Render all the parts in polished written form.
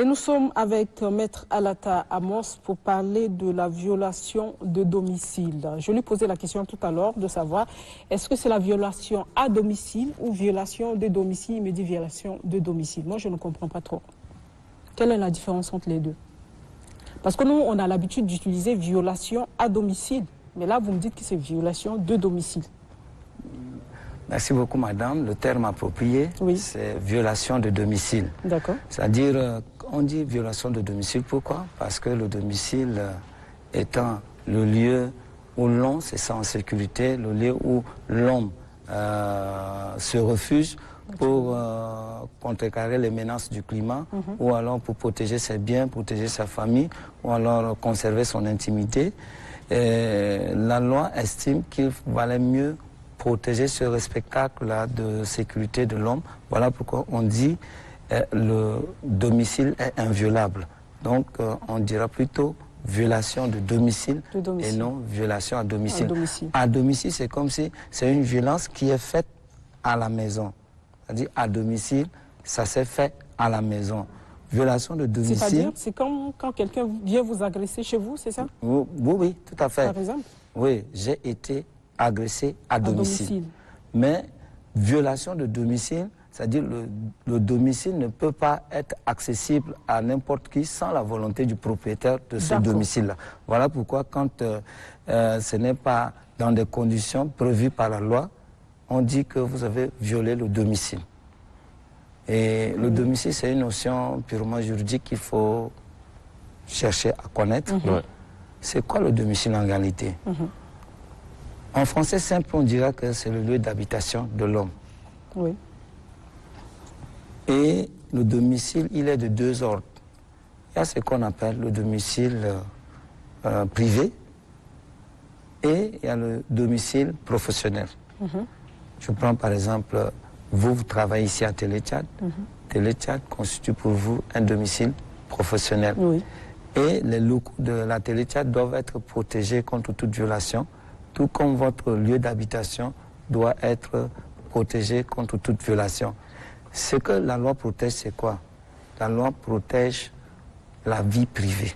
Et nous sommes avec Maître Alata Amos pour parler de la violation de domicile. Je lui posais la question tout à l'heure de savoir est-ce que c'est la violation à domicile ou violation de domicile. Il me dit violation de domicile. Moi, je ne comprends pas trop. Quelle est la différence entre les deux? Parce que nous, on a l'habitude d'utiliser violation à domicile. Mais là, vous me dites que c'est violation de domicile. Merci beaucoup, madame. Le terme approprié, oui, c'est violation de domicile. D'accord. C'est-à-dire, on dit violation de domicile, pourquoi? Parce que le domicile étant le lieu où l'on se sent en sécurité, le lieu où l'homme se refuge pour contrecarrer les menaces du climat, ou alors pour protéger ses biens, protéger sa famille, ou alors conserver son intimité. Et la loi estime qu'il valait mieux protéger ce spectacle-là de sécurité de l'homme. Voilà pourquoi on dit le domicile est inviolable. Donc on dira plutôt violation de domicile, et non violation à domicile. À domicile, c'est comme si c'est une violence qui est faite à la maison. C'est-à-dire à domicile, ça s'est fait à la maison. Violation de domicile... C'est-à-dire, c'est comme quand quelqu'un vient vous agresser chez vous, c'est ça? Oui, oui, tout à fait. Par exemple? Oui, j'ai été agressé à domicile. Mais violation de domicile, c'est-à-dire le domicile ne peut pas être accessible à n'importe qui sans la volonté du propriétaire de ce domicile-là. Voilà pourquoi quand ce n'est pas dans des conditions prévues par la loi, on dit que vous avez violé le domicile. Et le domicile, c'est une notion purement juridique qu'il faut chercher à connaître. C'est quoi le domicile en réalité? En français simple, on dira que c'est le lieu d'habitation de l'homme. Oui. Et le domicile, il est de deux ordres. Il y a ce qu'on appelle le domicile privé et il y a le domicile professionnel. Je prends par exemple, vous travaillez ici à Télétchad. Télétchad constitue pour vous un domicile professionnel. Oui. Et les locaux de la Télétchad doivent être protégés contre toute violation, tout comme votre lieu d'habitation doit être protégé contre toute violation. Ce que la loi protège, c'est quoi? La loi protège la vie privée.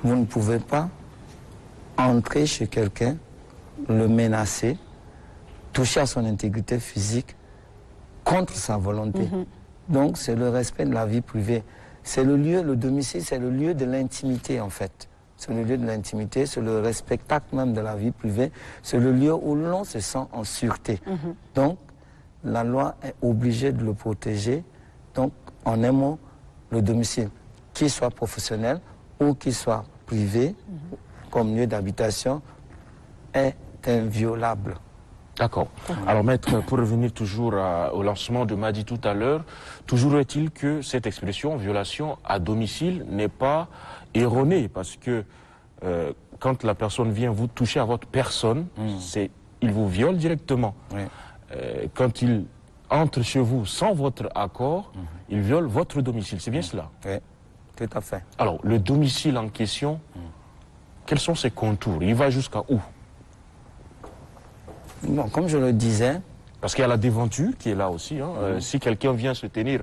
Vous ne pouvez pas entrer chez quelqu'un, le menacer, toucher à son intégrité physique contre sa volonté. Donc c'est le respect de la vie privée. C'est le lieu, le domicile, c'est le lieu de l'intimité en fait. C'est le lieu de l'intimité, c'est le respectacle même de la vie privée, c'est le lieu où l'on se sent en sûreté. Donc la loi est obligée de le protéger. Donc en un mot, le domicile, qu'il soit professionnel ou qu'il soit privé, comme lieu d'habitation, est inviolable. D'accord. Alors maître, pour revenir toujours au lancement de Madi tout à l'heure, toujours est-il que cette expression violation à domicile n'est pas erronée, parce que quand la personne vient vous toucher à votre personne, il vous viole directement. Quand il entre chez vous sans votre accord, il viole votre domicile. C'est bien cela? Oui, tout à fait. Alors, le domicile en question, quels sont ses contours? Il va jusqu'à où? Bon, comme je le disais... Parce qu'il y a la déventure qui est là aussi. Si quelqu'un vient se tenir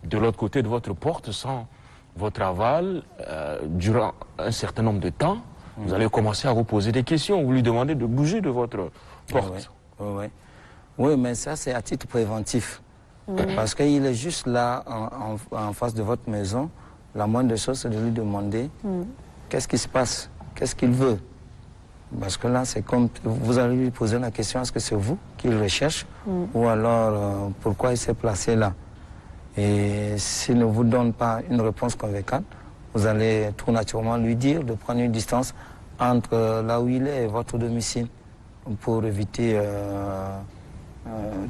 de l'autre côté de votre porte sans votre aval, durant un certain nombre de temps, vous allez commencer à vous poser des questions. Vous lui demandez de bouger de votre porte. Oui, mais ça, c'est à titre préventif. Parce qu'il est juste là, en face de votre maison. La moindre chose, c'est de lui demander qu'est-ce qui se passe, qu'est-ce qu'il veut. Parce que là, c'est comme, vous allez lui poser la question, est-ce que c'est vous qu'il recherche ou alors pourquoi il s'est placé là? Et s'il ne vous donne pas une réponse convaincante, vous allez tout naturellement lui dire de prendre une distance entre là où il est et votre domicile pour éviter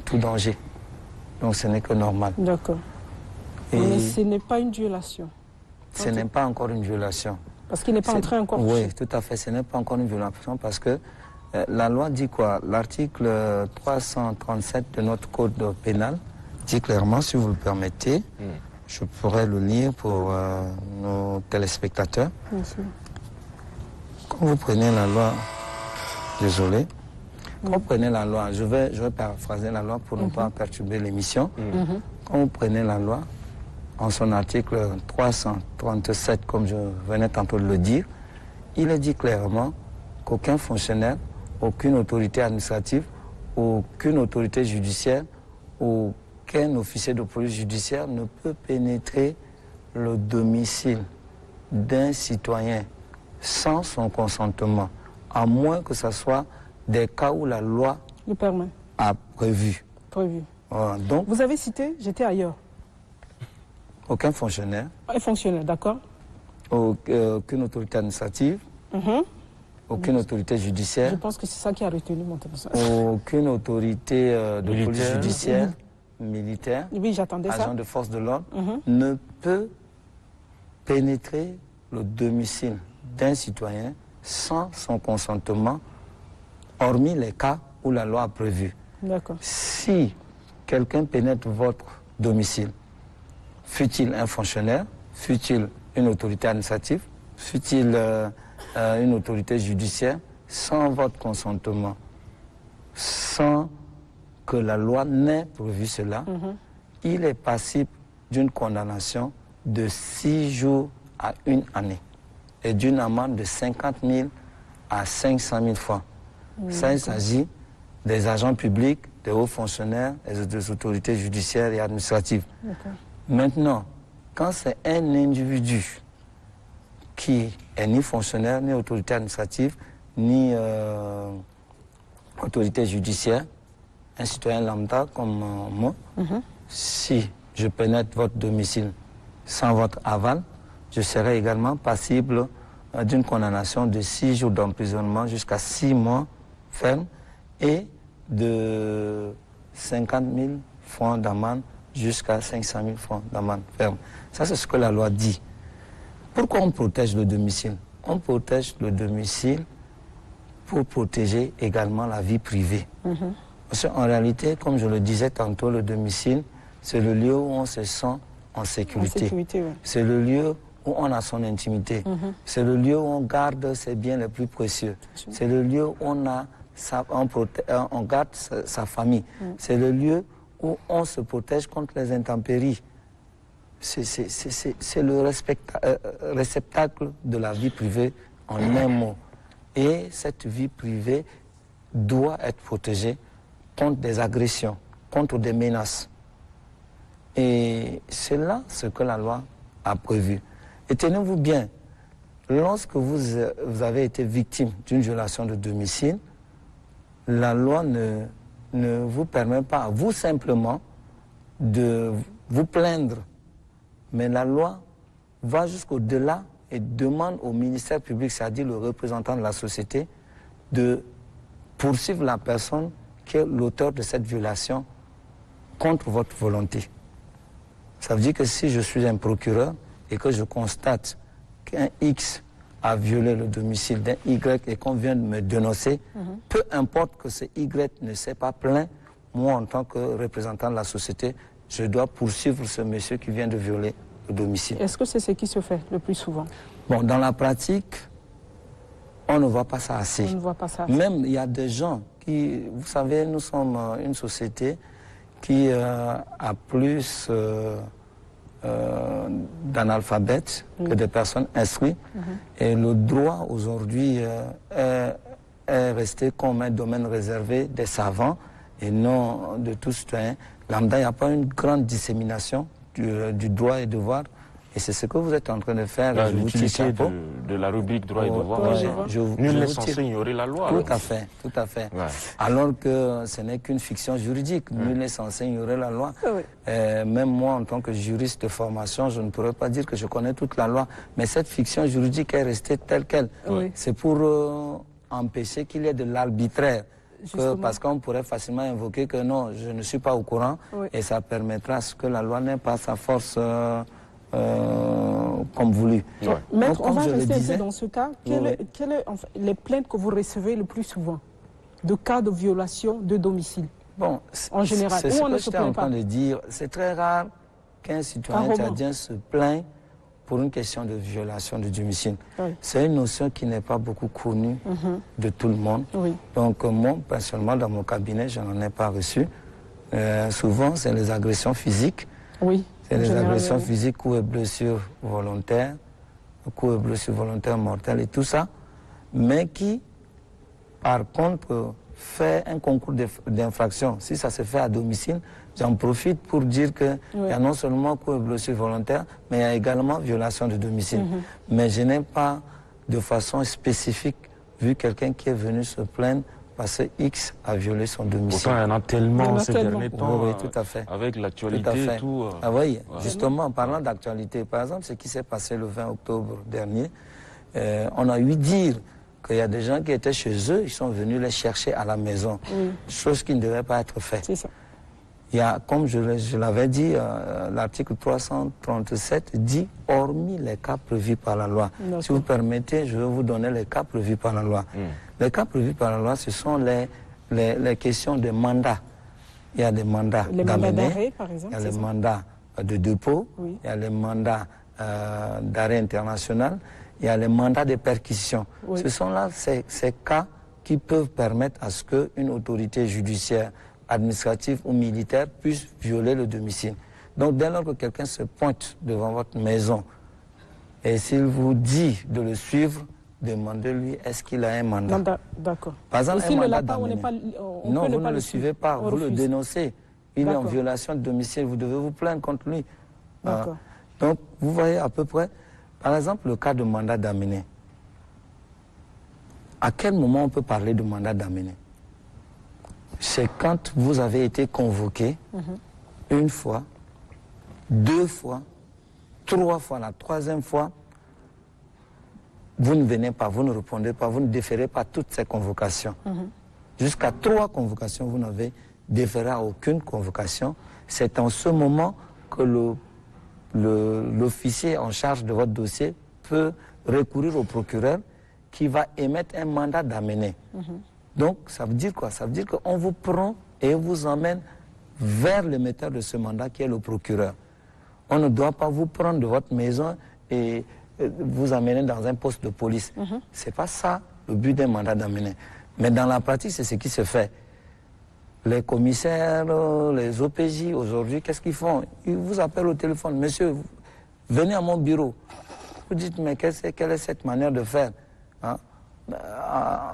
tout danger. Donc ce n'est que normal. D'accord. Mais ce n'est pas une violation. Ce n'est pas encore une violation. Parce qu'il n'est pas entré encore. Oui, tout à fait. Ce n'est pas encore une violation parce que la loi dit quoi? L'article 337 de notre code pénal dit clairement, si vous le permettez, je pourrais le lire pour nos téléspectateurs. Quand vous prenez la loi, désolé, quand vous prenez la loi, je vais paraphraser la loi pour ne pas perturber l'émission. Quand vous prenez la loi, en son article 337, comme je venais tantôt de le dire, il est dit clairement qu'aucun fonctionnaire, aucune autorité administrative, aucune autorité judiciaire, aucun officier de police judiciaire ne peut pénétrer le domicile d'un citoyen sans son consentement, à moins que ce soit des cas où la loi le permet. A prévu. Voilà, donc, vous avez cité, j'étais ailleurs. Aucun fonctionnaire. Un fonctionnaire, d'accord. Aucune autorité administrative. Aucune autorité judiciaire. Je pense que c'est ça qui a retenu mon téléphone. Aucune autorité de police judiciaire, militaire, oui, j'attendais ça. Agent de force de l'ordre, ne peut pénétrer le domicile d'un citoyen sans son consentement, hormis les cas où la loi a prévu. D'accord. Si quelqu'un pénètre votre domicile, fût-il un fonctionnaire, fût-il une autorité administrative, fût-il une autorité judiciaire, sans votre consentement, sans que la loi n'ait prévu cela, il est passible d'une condamnation de 6 jours à 1 année et d'une amende de 50 000 à 500 000 francs. Ça, il s'agit des agents publics, des hauts fonctionnaires et des autorités judiciaires et administratives. Maintenant, quand c'est un individu qui est ni fonctionnaire, ni autorité administrative, ni autorité judiciaire, un citoyen lambda comme moi, si je pénètre votre domicile sans votre aval, je serai également passible d'une condamnation de 6 jours d'emprisonnement jusqu'à 6 mois ferme et de 50 000 francs d'amende jusqu'à 500 000 francs d'amende ferme. Ça, c'est ce que la loi dit. Pourquoi on protège le domicile? On protège le domicile pour protéger également la vie privée. Parce qu'en réalité, comme je le disais tantôt, le domicile, c'est le lieu où on se sent en sécurité. Oui. C'est le lieu où on a son intimité. C'est le lieu où on garde ses biens les plus précieux. C'est le lieu où on garde sa famille. C'est le lieu où on se protège contre les intempéries. C'est le réceptacle de la vie privée en un mot. Et cette vie privée doit être protégée contre des agressions, contre des menaces. Et c'est là ce que la loi a prévu. Et tenez-vous bien, lorsque vous avez été victime d'une violation de domicile, la loi ne vous permet pas, vous simplement, de vous plaindre. Mais la loi va jusqu'au-delà et demande au ministère public, c'est-à-dire le représentant de la société, de poursuivre la personne qui est l'auteur de cette violation contre votre volonté. Ça veut dire que si je suis un procureur et que je constate qu'un X a violé le domicile d'un Y et qu'on vient de me dénoncer, peu importe que ce Y ne s'est pas plaint, moi en tant que représentant de la société, je dois poursuivre ce monsieur qui vient de violer le domicile. Est-ce que c'est ce qui se fait le plus souvent? Bon, dans la pratique, on ne voit pas ça assez. On ne voit pas ça assez. Même il y a des gens qui, vous savez, nous sommes une société qui a plus d'analphabètes que de personnes instruites. Et le droit aujourd'hui est resté comme un domaine réservé des savants et non de tous citoyens. Lambda, il n'y a pas une grande dissémination du droit et devoir. Et c'est ce que vous êtes en train de faire. L'utilité de la rubrique droit et devoir. Nul n'est censé ignorer la loi. Tout à fait, tout à fait. Ouais. Alors que ce n'est qu'une fiction juridique. Nul n'est censé ignorer la loi. Même moi, en tant que juriste de formation, je ne pourrais pas dire que je connais toute la loi. Mais cette fiction juridique est restée telle qu'elle. C'est pour empêcher qu'il y ait de l'arbitraire. Parce qu'on pourrait facilement invoquer que non, je ne suis pas au courant. Et ça permettra à ce que la loi n'ait pas sa force comme voulu. Maître, on va rester un peu dans ce cas. Quelles sont les plaintes que vous recevez le plus souvent de cas de violation de domicile? Bon, en général, c'est ce que j'étais en train de dire. C'est très rare qu'un citoyen tchadien se plaigne pour une question de violation de domicile. C'est une notion qui n'est pas beaucoup connue de tout le monde. Donc moi, personnellement, dans mon cabinet, je n'en ai pas reçu. Souvent, c'est les agressions physiques C'est les agressions physiques, coups et blessures volontaires, coups et blessures volontaires mortelles et tout ça, mais qui, par contre, fait un concours d'infraction. Si ça se fait à domicile, j'en profite pour dire qu'il y a non seulement coups et blessures volontaires, mais il y a également violation de domicile. Mais je n'ai pas de façon spécifique vu quelqu'un qui est venu se plaindre parce que X a violé son domicile. Pourtant, il y en a tellement ces derniers temps, oui, tout à fait. avec l'actualité et tout. Ah oui, justement, en parlant d'actualité, par exemple, ce qui s'est passé le 20 octobre dernier, on a eu dire qu'il y a des gens qui étaient chez eux, ils sont venus les chercher à la maison, chose qui ne devait pas être faite. C'est ça. Il y a, comme je l'avais dit, l'article 337 dit « hormis les cas prévus par la loi ». Si vous permettez, je vais vous donner les cas prévus par la loi. Les cas prévus par la loi, ce sont les questions de mandat. Il y a des mandats d'amener, par exemple, il y a les mandats de dépôt, il y a les mandats d'arrêt international, il y a les mandats de perquisition. Ce sont là ces cas qui peuvent permettre à ce qu'une autorité judiciaire, administrative ou militaire puisse violer le domicile. Donc dès lors que quelqu'un se pointe devant votre maison et s'il vous dit de le suivre, demandez-lui est-ce qu'il a un mandat. D'accord. Par exemple, un mandat d'amener. Non, vous ne le suivez pas, vous le dénoncez. Il est en violation de domicile, vous devez vous plaindre contre lui. Donc vous voyez à peu près, par exemple le cas de mandat d'amener. À quel moment on peut parler de mandat d'amener? C'est quand vous avez été convoqué une fois, 2 fois, 3 fois, la 3e fois, vous ne venez pas, vous ne répondez pas, vous ne déférez pas toutes ces convocations. Jusqu'à 3 convocations, vous n'avez déféré à aucune convocation. C'est en ce moment que l'officier en charge de votre dossier peut recourir au procureur qui va émettre un mandat d'amener. Donc, ça veut dire quoi? Ça veut dire qu'on vous prend et vous emmène vers l'émetteur de ce mandat qui est le procureur. On ne doit pas vous prendre de votre maison et vous amener dans un poste de police. C'est pas ça le but d'un mandat d'amener. Mais dans la pratique, c'est ce qui se fait. Les commissaires, les OPJ, aujourd'hui, qu'est-ce qu'ils font? Ils vous appellent au téléphone. Monsieur, venez à mon bureau. Vous dites, mais quelle est cette manière de faire?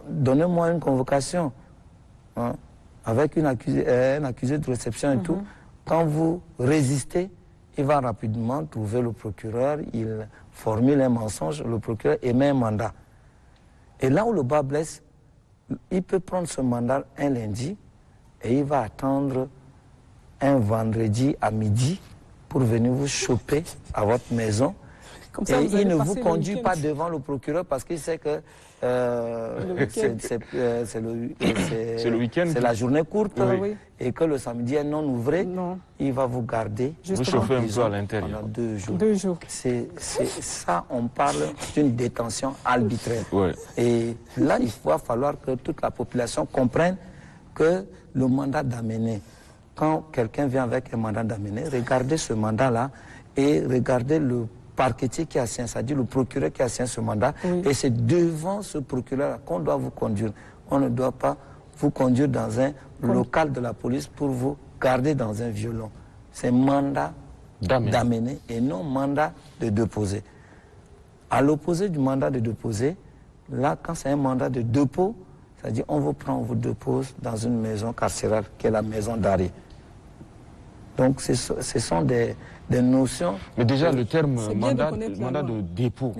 Donnez-moi une convocation avec un accusé de réception et tout. Quand vous résistez, il va rapidement trouver le procureur, il formule un mensonge, le procureur émet un mandat. Et là où le bas blesse, il peut prendre ce mandat un lundi et il va attendre un vendredi à midi pour venir vous choper à votre maison. Comme ça, et il ne vous conduit pas devant le procureur parce qu'il sait que c'est le week-end, c'est la journée courte et que le samedi est non ouvré. Il va vous garder. Vous chauffez un peu à l'intérieur. 2 jours. 2 jours. C'est ça, on parle d'une détention arbitraire. Et là, il va falloir que toute la population comprenne que le mandat d'amener, quand quelqu'un vient avec un mandat d'amener, regardez ce mandat-là et regardez le parquetier qui a signé, c'est-à-dire le procureur qui a signé ce mandat, et c'est devant ce procureur qu'on doit vous conduire. On ne doit pas vous conduire dans un local de la police pour vous garder dans un violon. C'est mandat d'amener et non mandat de déposer. À l'opposé du mandat de déposer, là, quand c'est un mandat de dépôt, c'est-à-dire on vous prend, on vous dépose dans une maison carcérale qui est la maison d'arrêt. Donc ce sont des notions... Mais déjà le terme mandat de dépôt,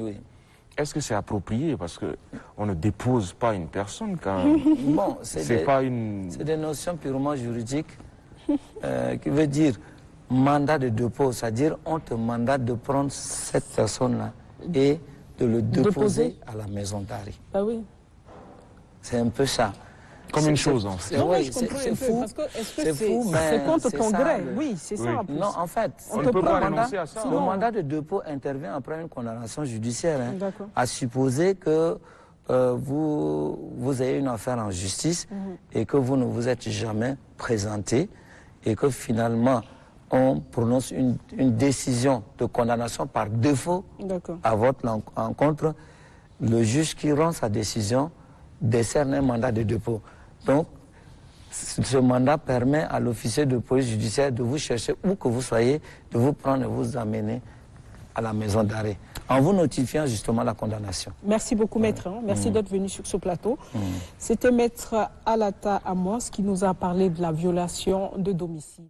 est-ce que c'est approprié? Parce qu'on ne dépose pas une personne quand... Bon, c'est des notions purement juridiques qui veut dire mandat de dépôt, c'est-à-dire on te mandate de prendre cette personne-là et de le déposer à la maison d'arrêt. Ah oui. C'est un peu ça. Comme une chose, en fait. Oui, c'est fou. C'est fou, mais c'est contre ton gré. Oui, c'est ça. Non, en fait, on ne peut pas renoncer à ça. Le mandat de dépôt intervient après une condamnation judiciaire. À supposer que vous ayez une affaire en justice et que vous ne vous êtes jamais présenté et que finalement on prononce une décision de condamnation par défaut à votre encontre, le juge qui rend sa décision décerne un mandat de dépôt. Donc, ce mandat permet à l'officier de police judiciaire de vous chercher où que vous soyez, de vous prendre et vous amener à la maison d'arrêt, en vous notifiant justement la condamnation. Merci beaucoup, maître. Merci d'être venu sur ce plateau. C'était maître Alata Amos qui nous a parlé de la violation de domicile.